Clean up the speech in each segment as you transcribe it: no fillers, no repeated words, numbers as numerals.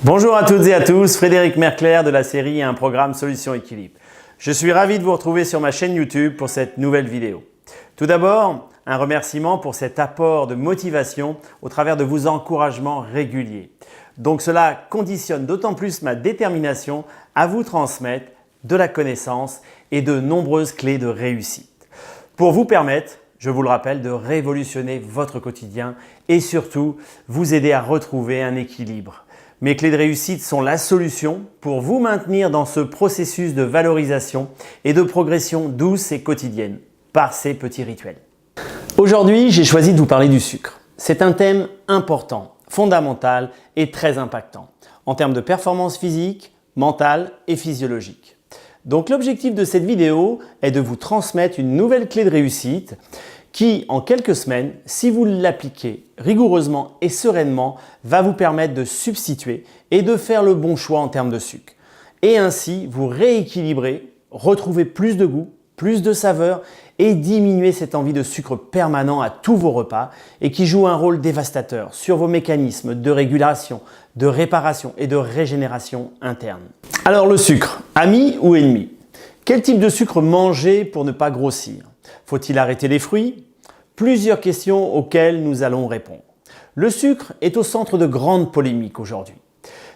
Bonjour à toutes et à tous, Frédéric Merclair de la série Un programme Solutions Équilibre. Je suis ravi de vous retrouver sur ma chaîne YouTube pour cette nouvelle vidéo. Tout d'abord, un remerciement pour cet apport de motivation au travers de vos encouragements réguliers. Donc cela conditionne d'autant plus ma détermination à vous transmettre de la connaissance et de nombreuses clés de réussite. Pour vous permettre, je vous le rappelle, de révolutionner votre quotidien et surtout vous aider à retrouver un équilibre. Mes clés de réussite sont la solution pour vous maintenir dans ce processus de valorisation et de progression douce et quotidienne par ces petits rituels. Aujourd'hui, j'ai choisi de vous parler du sucre. C'est un thème important, fondamental et très impactant en termes de performance physique, mentale et physiologique. Donc l'objectif de cette vidéo est de vous transmettre une nouvelle clé de réussite qui, en quelques semaines, si vous l'appliquez rigoureusement et sereinement, va vous permettre de substituer et de faire le bon choix en termes de sucre. Et ainsi, vous rééquilibrer, retrouver plus de goût, plus de saveur et diminuer cette envie de sucre permanent à tous vos repas et qui joue un rôle dévastateur sur vos mécanismes de régulation, de réparation et de régénération interne. Alors le sucre, ami ou ennemi? Quel type de sucre manger pour ne pas grossir? Faut-il arrêter les fruits? Plusieurs questions auxquelles nous allons répondre. Le sucre est au centre de grandes polémiques aujourd'hui.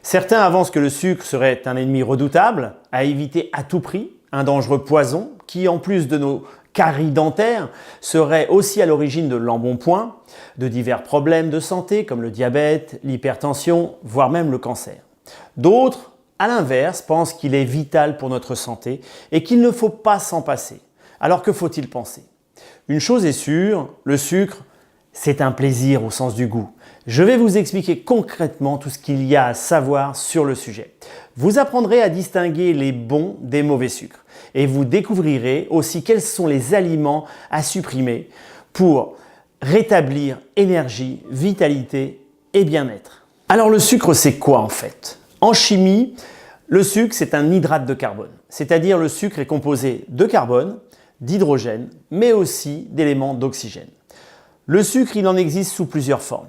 Certains avancent que le sucre serait un ennemi redoutable, à éviter à tout prix, un dangereux poison qui, en plus de nos caries dentaires, serait aussi à l'origine de l'embonpoint, de divers problèmes de santé comme le diabète, l'hypertension, voire même le cancer. D'autres, à l'inverse, pensent qu'il est vital pour notre santé et qu'il ne faut pas s'en passer. Alors que faut-il penser? Une chose est sûre, le sucre, c'est un plaisir au sens du goût. Je vais vous expliquer concrètement tout ce qu'il y a à savoir sur le sujet. Vous apprendrez à distinguer les bons des mauvais sucres et vous découvrirez aussi quels sont les aliments à supprimer pour rétablir énergie, vitalité et bien-être. Alors le sucre, c'est quoi en fait? En chimie, le sucre, c'est un hydrate de carbone, c'est-à-dire le sucre est composé de carbone, d'hydrogène, mais aussi d'éléments d'oxygène. Le sucre, il en existe sous plusieurs formes.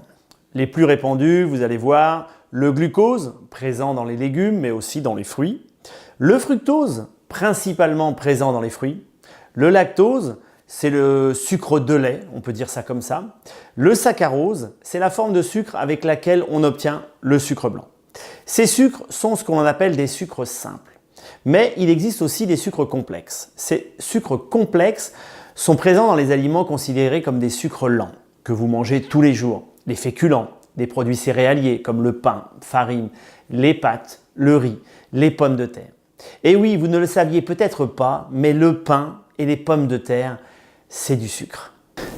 Les plus répandues, vous allez voir, le glucose, présent dans les légumes, mais aussi dans les fruits. Le fructose, principalement présent dans les fruits. Le lactose, c'est le sucre de lait, on peut dire ça comme ça. Le saccharose, c'est la forme de sucre avec laquelle on obtient le sucre blanc. Ces sucres sont ce qu'on appelle des sucres simples. Mais il existe aussi des sucres complexes. Ces sucres complexes sont présents dans les aliments considérés comme des sucres lents, que vous mangez tous les jours. Les féculents, des produits céréaliers comme le pain, farine, les pâtes, le riz, les pommes de terre. Et oui, vous ne le saviez peut-être pas, mais le pain et les pommes de terre, c'est du sucre.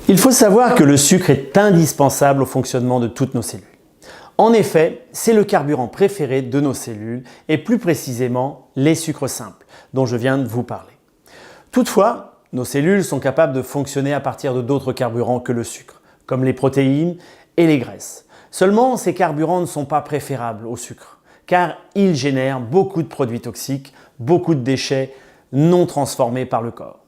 Il faut savoir que le sucre est indispensable au fonctionnement de toutes nos cellules. En effet, c'est le carburant préféré de nos cellules et plus précisément les sucres simples dont je viens de vous parler. Toutefois, nos cellules sont capables de fonctionner à partir de d'autres carburants que le sucre, comme les protéines et les graisses. Seulement, ces carburants ne sont pas préférables au sucre car ils génèrent beaucoup de produits toxiques, beaucoup de déchets non transformés par le corps.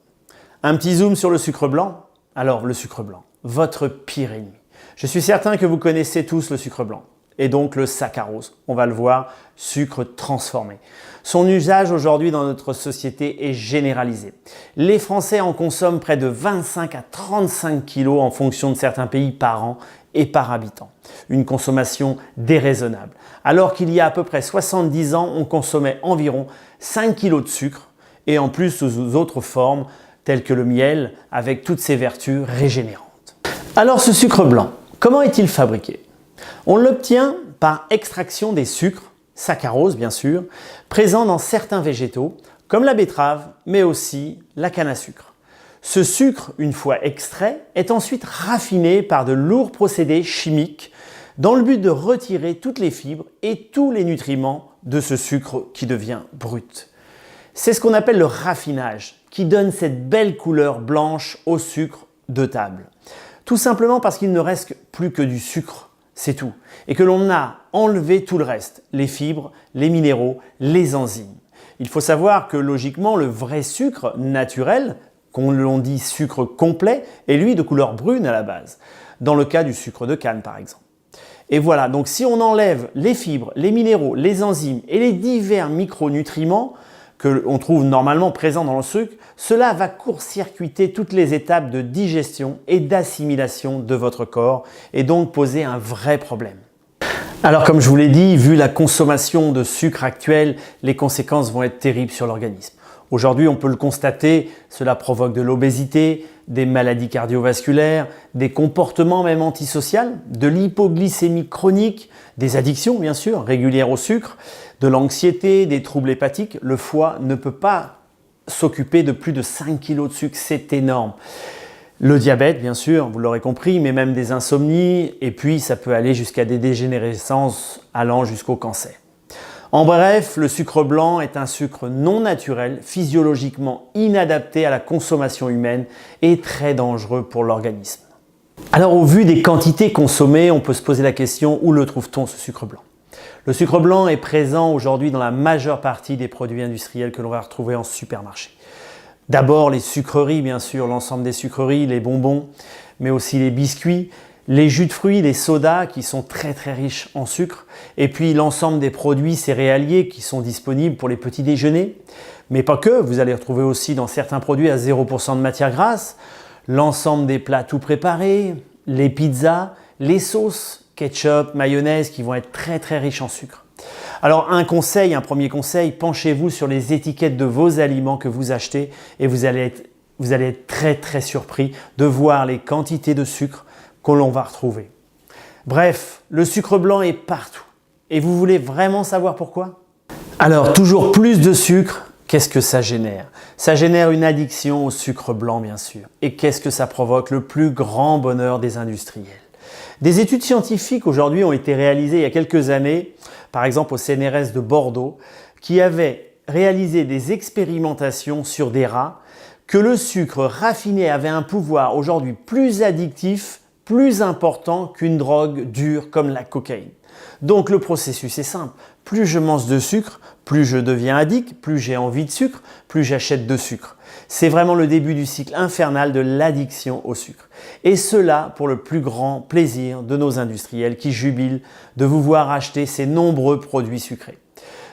Un petit zoom sur le sucre blanc. Alors le sucre blanc, votre pire ennemi. Je suis certain que vous connaissez tous le sucre blanc. Et donc le saccharose, on va le voir, sucre transformé. Son usage aujourd'hui dans notre société est généralisé. Les Français en consomment près de 25 à 35 kg en fonction de certains pays par an et par habitant. Une consommation déraisonnable. Alors qu'il y a à peu près 70 ans, on consommait environ 5 kg de sucre et en plus sous autres formes telles que le miel avec toutes ses vertus régénérantes. Alors ce sucre blanc, comment est-il fabriqué? On l'obtient par extraction des sucres, saccharose bien sûr, présents dans certains végétaux comme la betterave mais aussi la canne à sucre. Ce sucre, une fois extrait, est ensuite raffiné par de lourds procédés chimiques dans le but de retirer toutes les fibres et tous les nutriments de ce sucre qui devient brut. C'est ce qu'on appelle le raffinage qui donne cette belle couleur blanche au sucre de table. Tout simplement parce qu'il ne reste plus que du sucre. C'est tout. Et que l'on a enlevé tout le reste, les fibres, les minéraux, les enzymes. Il faut savoir que logiquement, le vrai sucre naturel, qu'on l'on dit sucre complet, est lui de couleur brune à la base, dans le cas du sucre de canne par exemple. Et voilà, donc si on enlève les fibres, les minéraux, les enzymes et les divers micronutriments que l'on trouve normalement présents dans le sucre, cela va court-circuiter toutes les étapes de digestion et d'assimilation de votre corps et donc poser un vrai problème. Alors comme je vous l'ai dit, vu la consommation de sucre actuelle, les conséquences vont être terribles sur l'organisme. Aujourd'hui, on peut le constater, cela provoque de l'obésité, des maladies cardiovasculaires, des comportements même antisociaux, de l'hypoglycémie chronique, des addictions bien sûr, régulières au sucre, de l'anxiété, des troubles hépatiques. Le foie ne peut pas s'occuper de plus de 5 kg de sucre, c'est énorme. Le diabète, bien sûr, vous l'aurez compris, mais même des insomnies, et puis ça peut aller jusqu'à des dégénérescences allant jusqu'au cancer. En bref, le sucre blanc est un sucre non naturel, physiologiquement inadapté à la consommation humaine et très dangereux pour l'organisme. Alors au vu des quantités consommées, on peut se poser la question, où le trouve-t-on ce sucre blanc? Le sucre blanc est présent aujourd'hui dans la majeure partie des produits industriels que l'on va retrouver en supermarché. D'abord les sucreries, bien sûr, l'ensemble des sucreries, les bonbons, mais aussi les biscuits, les jus de fruits, les sodas qui sont très riches en sucre, et puis l'ensemble des produits céréaliers qui sont disponibles pour les petits déjeuners. Mais pas que, vous allez retrouver aussi dans certains produits à 0% de matière grasse, l'ensemble des plats tout préparés, les pizzas, les sauces, ketchup, mayonnaise qui vont être très riches en sucre. Alors un premier conseil, penchez-vous sur les étiquettes de vos aliments que vous achetez et vous allez être très surpris de voir les quantités de sucre que l'on va retrouver. Bref, le sucre blanc est partout. Et vous voulez vraiment savoir pourquoi? Alors, toujours plus de sucre, qu'est-ce que ça génère? Ça génère une addiction au sucre blanc, bien sûr. Et qu'est-ce que ça provoque? Le plus grand bonheur des industriels. Des études scientifiques aujourd'hui ont été réalisées il y a quelques années, par exemple au CNRS de Bordeaux, qui avaient réalisé des expérimentations sur des rats, que le sucre raffiné avait un pouvoir aujourd'hui plus addictif, plus important qu'une drogue dure comme la cocaïne. Donc le processus est simple. Plus je mange de sucre, plus je deviens addict, plus j'ai envie de sucre, plus j'achète de sucre. C'est vraiment le début du cycle infernal de l'addiction au sucre. Et cela pour le plus grand plaisir de nos industriels qui jubilent de vous voir acheter ces nombreux produits sucrés.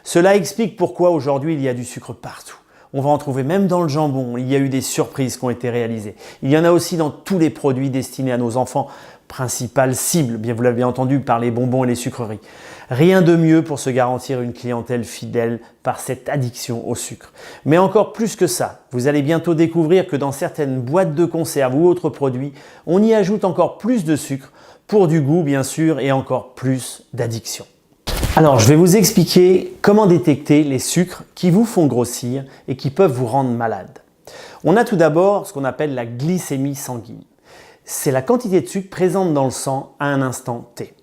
Cela explique pourquoi aujourd'hui il y a du sucre partout. On va en trouver même dans le jambon, il y a eu des surprises qui ont été réalisées. Il y en a aussi dans tous les produits destinés à nos enfants, principale cible, bien vous l'avez entendu, par les bonbons et les sucreries. Rien de mieux pour se garantir une clientèle fidèle par cette addiction au sucre. Mais encore plus que ça, vous allez bientôt découvrir que dans certaines boîtes de conserve ou autres produits, on y ajoute encore plus de sucre pour du goût bien sûr et encore plus d'addiction. Alors, je vais vous expliquer comment détecter les sucres qui vous font grossir et qui peuvent vous rendre malade. On a tout d'abord ce qu'on appelle la glycémie sanguine. C'est la quantité de sucre présente dans le sang à un instant T.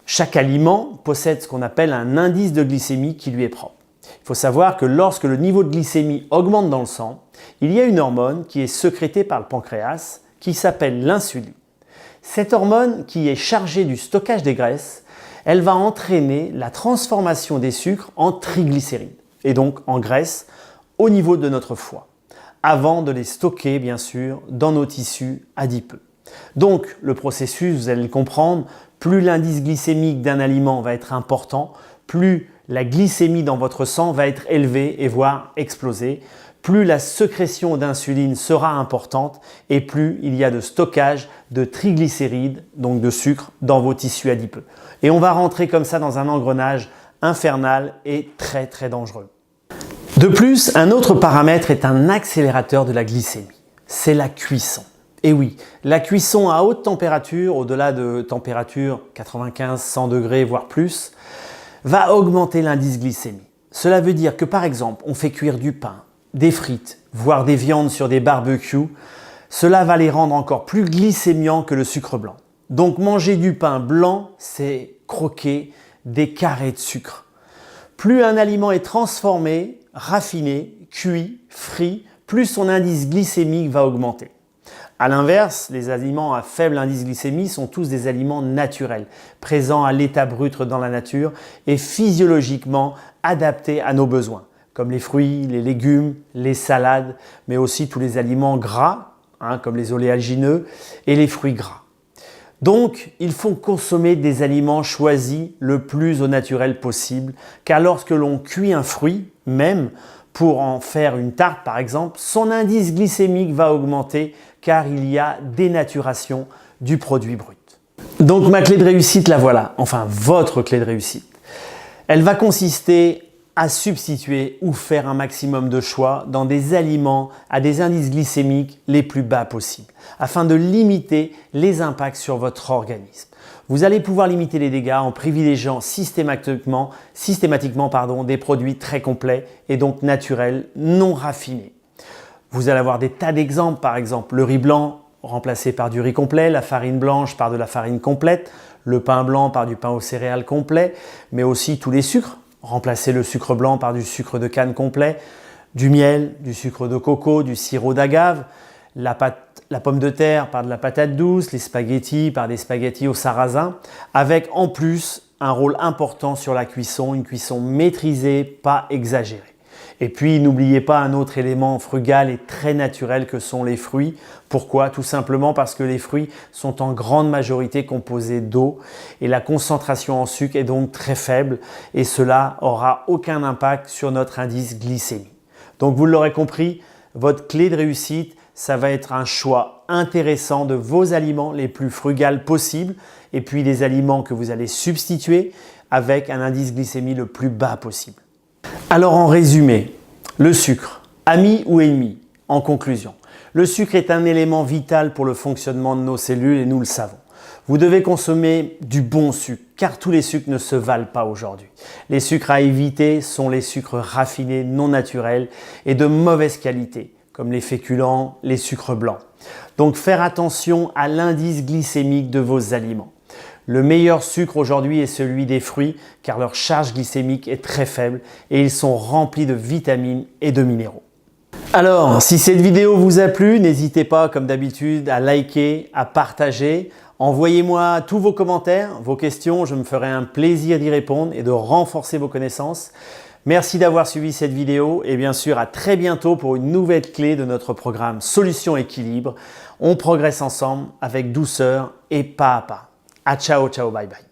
Chaque aliment possède ce qu'on appelle un indice de glycémie qui lui est propre. Il faut savoir que lorsque le niveau de glycémie augmente dans le sang, il y a une hormone qui est sécrétée par le pancréas qui s'appelle l'insuline. Cette hormone qui est chargée du stockage des graisses, elle va entraîner la transformation des sucres en triglycérides et donc en graisse au niveau de notre foie, avant de les stocker bien sûr dans nos tissus adipeux. Donc le processus, vous allez le comprendre, plus l'indice glycémique d'un aliment va être important, plus la glycémie dans votre sang va être élevée et voire exploser, plus la sécrétion d'insuline sera importante et plus il y a de stockage de triglycérides, donc de sucre, dans vos tissus adipeux. Et on va rentrer comme ça dans un engrenage infernal et très dangereux. De plus, un autre paramètre est un accélérateur de la glycémie, c'est la cuisson. Et oui, la cuisson à haute température, au-delà de température 95-100 degrés voire plus, va augmenter l'indice glycémique. Cela veut dire que par exemple, on fait cuire du pain, des frites, voire des viandes sur des barbecues, cela va les rendre encore plus glycémiants que le sucre blanc. Donc manger du pain blanc, c'est croquer des carrés de sucre. Plus un aliment est transformé, raffiné, cuit, frit, plus son indice glycémique va augmenter. A l'inverse, les aliments à faible indice glycémique sont tous des aliments naturels, présents à l'état brut dans la nature et physiologiquement adaptés à nos besoins, comme les fruits, les légumes, les salades, mais aussi tous les aliments gras, comme les oléagineux et les fruits gras. Donc, il faut consommer des aliments choisis le plus au naturel possible, car lorsque l'on cuit un fruit, même pour en faire une tarte par exemple, son indice glycémique va augmenter car il y a dénaturation du produit brut. Donc ma clé de réussite, la voilà, enfin votre clé de réussite. Elle va consister à substituer ou faire un maximum de choix dans des aliments à des indices glycémiques les plus bas possibles, afin de limiter les impacts sur votre organisme. Vous allez pouvoir limiter les dégâts en privilégiant systématiquement des produits très complets et donc naturels, non raffinés. Vous allez avoir des tas d'exemples, par exemple le riz blanc remplacé par du riz complet, la farine blanche par de la farine complète, le pain blanc par du pain aux céréales complet, mais aussi tous les sucres. Remplacer le sucre blanc par du sucre de canne complet, du miel, du sucre de coco, du sirop d'agave, la pomme de terre par de la patate douce, les spaghettis par des spaghettis au sarrasin, avec en plus un rôle important sur la cuisson, une cuisson maîtrisée, pas exagérée. Et puis n'oubliez pas un autre élément frugal et très naturel que sont les fruits. Pourquoi? Tout simplement parce que les fruits sont en grande majorité composés d'eau et la concentration en sucre est donc très faible et cela aura aucun impact sur notre indice glycémique. Donc vous l'aurez compris, votre clé de réussite, ça va être un choix intéressant de vos aliments les plus frugales possibles et puis des aliments que vous allez substituer avec un indice glycémique le plus bas possible. Alors en résumé, le sucre, ami ou ennemi? En conclusion, le sucre est un élément vital pour le fonctionnement de nos cellules et nous le savons. Vous devez consommer du bon sucre car tous les sucres ne se valent pas aujourd'hui. Les sucres à éviter sont les sucres raffinés, non naturels et de mauvaise qualité comme les féculents, les sucres blancs. Donc faire attention à l'indice glycémique de vos aliments. Le meilleur sucre aujourd'hui est celui des fruits car leur charge glycémique est très faible et ils sont remplis de vitamines et de minéraux. Alors, si cette vidéo vous a plu, n'hésitez pas comme d'habitude à liker, à partager. Envoyez-moi tous vos commentaires, vos questions, je me ferai un plaisir d'y répondre et de renforcer vos connaissances. Merci d'avoir suivi cette vidéo et bien sûr à très bientôt pour une nouvelle clé de notre programme Solution Équilibre. On progresse ensemble avec douceur et pas à pas. Ciao, ciao, bye bye.